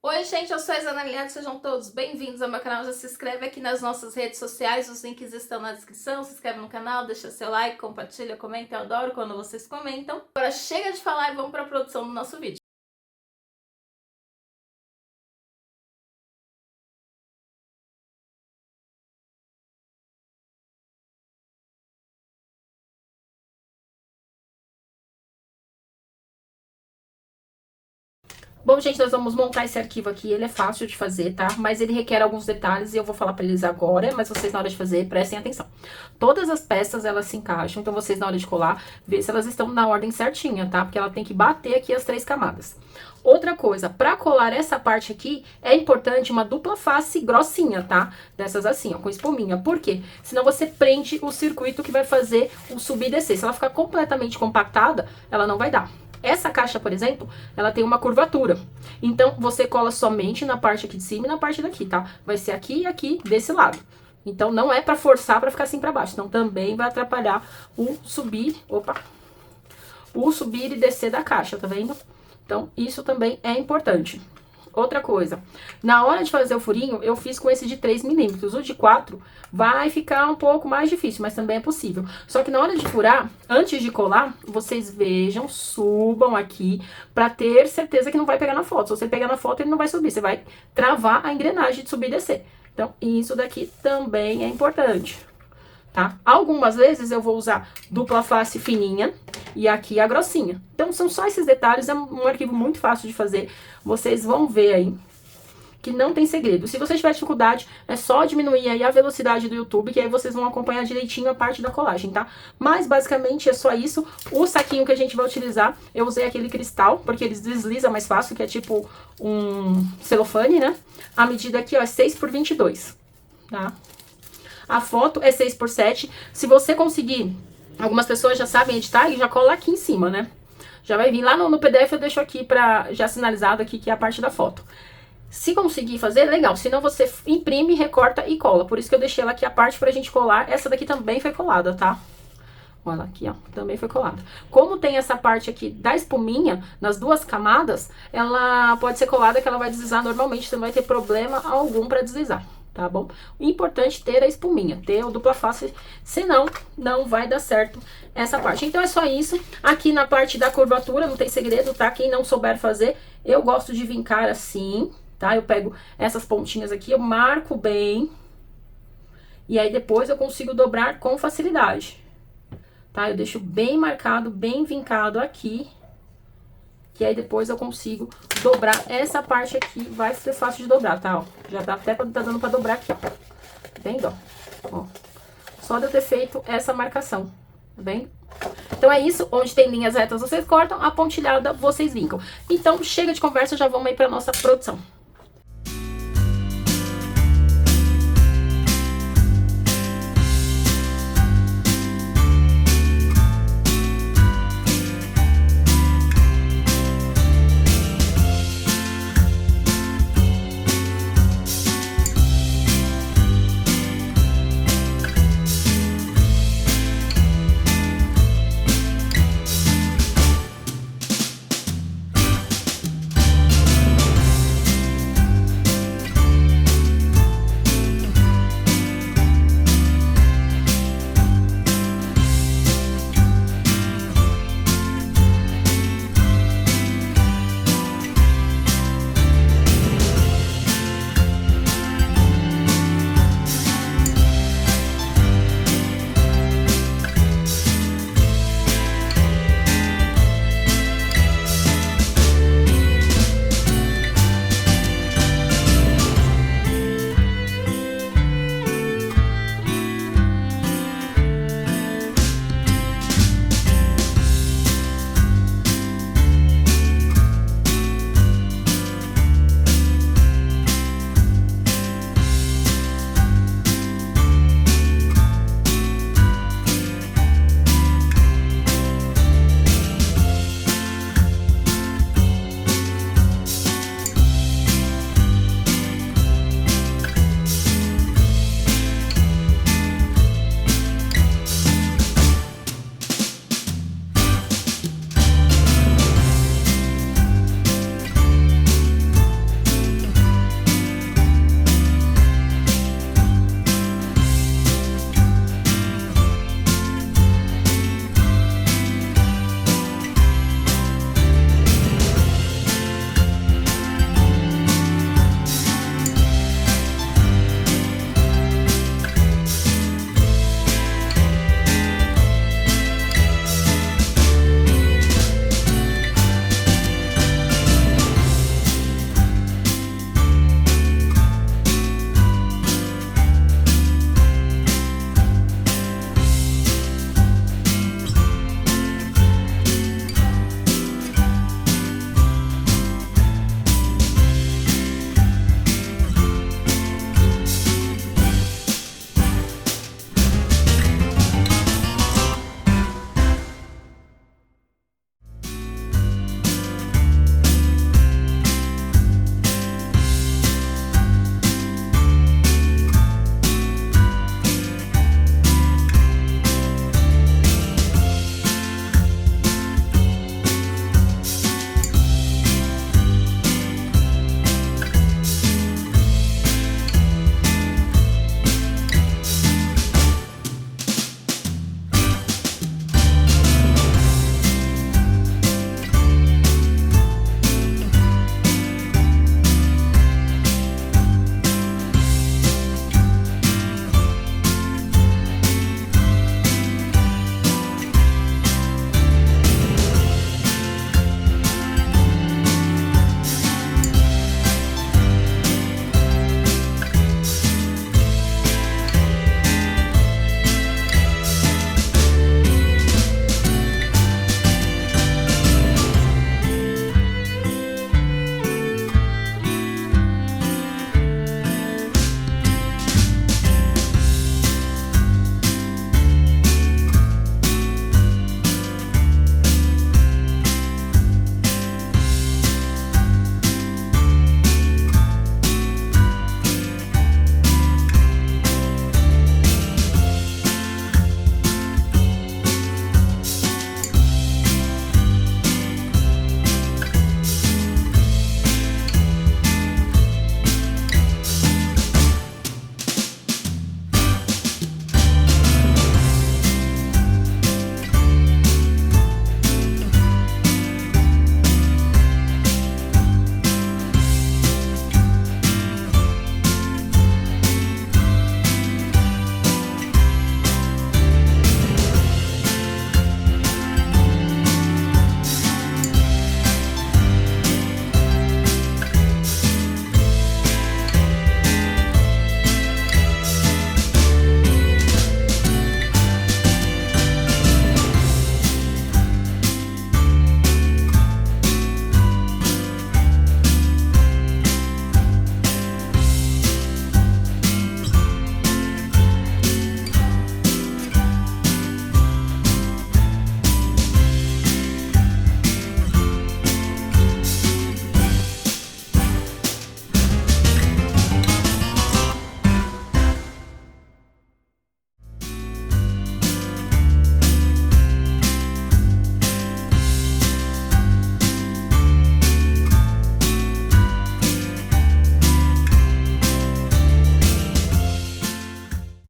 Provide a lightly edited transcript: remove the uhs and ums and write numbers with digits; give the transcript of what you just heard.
Oi, gente, eu sou a Ana, sejam todos bem-vindos ao meu canal. Já se inscreve aqui nas nossas redes sociais, os links estão na descrição. Se inscreve no canal, deixa seu like, compartilha, comenta, eu adoro quando vocês comentam. Agora chega de falar e vamos para a produção do nosso vídeo. Bom, gente, nós vamos montar esse arquivo aqui, ele é fácil de fazer, tá? Mas ele requer alguns detalhes e eu vou falar pra eles agora, mas vocês na hora de fazer, prestem atenção. Todas as peças, elas se encaixam, então vocês na hora de colar, vê se elas estão na ordem certinha, tá? Porque ela tem que bater aqui as 3 camadas. Outra coisa, pra colar essa parte aqui, é importante uma dupla face grossinha, tá? Dessas assim, ó, com espuminha. Por quê? Senão você prende o circuito que vai fazer o subir e descer. Se ela ficar completamente compactada, ela não vai dar. Essa caixa, por exemplo, ela tem uma curvatura. Então, você cola somente na parte aqui de cima e na parte daqui, tá? Vai ser aqui e aqui desse lado. Então, não é pra forçar pra ficar assim pra baixo. Então, também vai atrapalhar o subir, o subir e descer da caixa, tá vendo? Então, isso também é importante. Outra coisa, na hora de fazer o furinho, eu fiz com esse de 3 milímetros. O de 4 vai ficar um pouco mais difícil, mas também é possível. Só que na hora de furar, antes de colar, vocês vejam, subam aqui, pra ter certeza que não vai pegar na foto. Se você pegar na foto, ele não vai subir, você vai travar a engrenagem de subir e descer. Então, isso daqui também é importante, tá? Algumas vezes eu vou usar dupla face fininha e aqui a grossinha. Então, são só esses detalhes, é um arquivo muito fácil de fazer. Vocês vão ver aí que não tem segredo. Se você tiver dificuldade, é só diminuir aí a velocidade do YouTube, que aí vocês vão acompanhar direitinho a parte da colagem, tá? Mas, basicamente, é só isso. O saquinho que a gente vai utilizar, eu usei aquele cristal, porque ele desliza mais fácil, que é tipo um celofane, né? A medida aqui, ó, é 6 por 22, tá? A foto é 6 por 7. Se você conseguir, algumas pessoas já sabem editar e já cola aqui em cima, né? Já vai vir lá no PDF, eu deixo aqui já sinalizado aqui que é a parte da foto. Se conseguir fazer, legal. Se não, você imprime, recorta e cola. Por isso que eu deixei ela aqui a parte pra gente colar. Essa daqui também foi colada, tá? Olha aqui, ó, também foi colada. Como tem essa parte aqui da espuminha, nas 2 camadas, ela pode ser colada que ela vai deslizar normalmente, você não vai ter problema algum pra deslizar, tá bom? O importante é ter a espuminha, ter o dupla face, senão não vai dar certo essa parte. Então é só isso. Aqui na parte da curvatura, não tem segredo, tá? Quem não souber fazer, eu gosto de vincar assim, tá? Eu pego essas pontinhas aqui, eu marco bem, e aí depois eu consigo dobrar com facilidade. Tá? Eu deixo bem marcado, bem vincado aqui, que aí depois eu consigo dobrar essa parte aqui, vai ser fácil de dobrar, tá? Ó, já dá até tá dando pra dobrar aqui, ó. Tá vendo, ó? Só de eu ter feito essa marcação, tá vendo? Então é isso, onde tem linhas retas vocês cortam, a pontilhada vocês vincam. Então chega de conversa, já vamos aí pra nossa produção.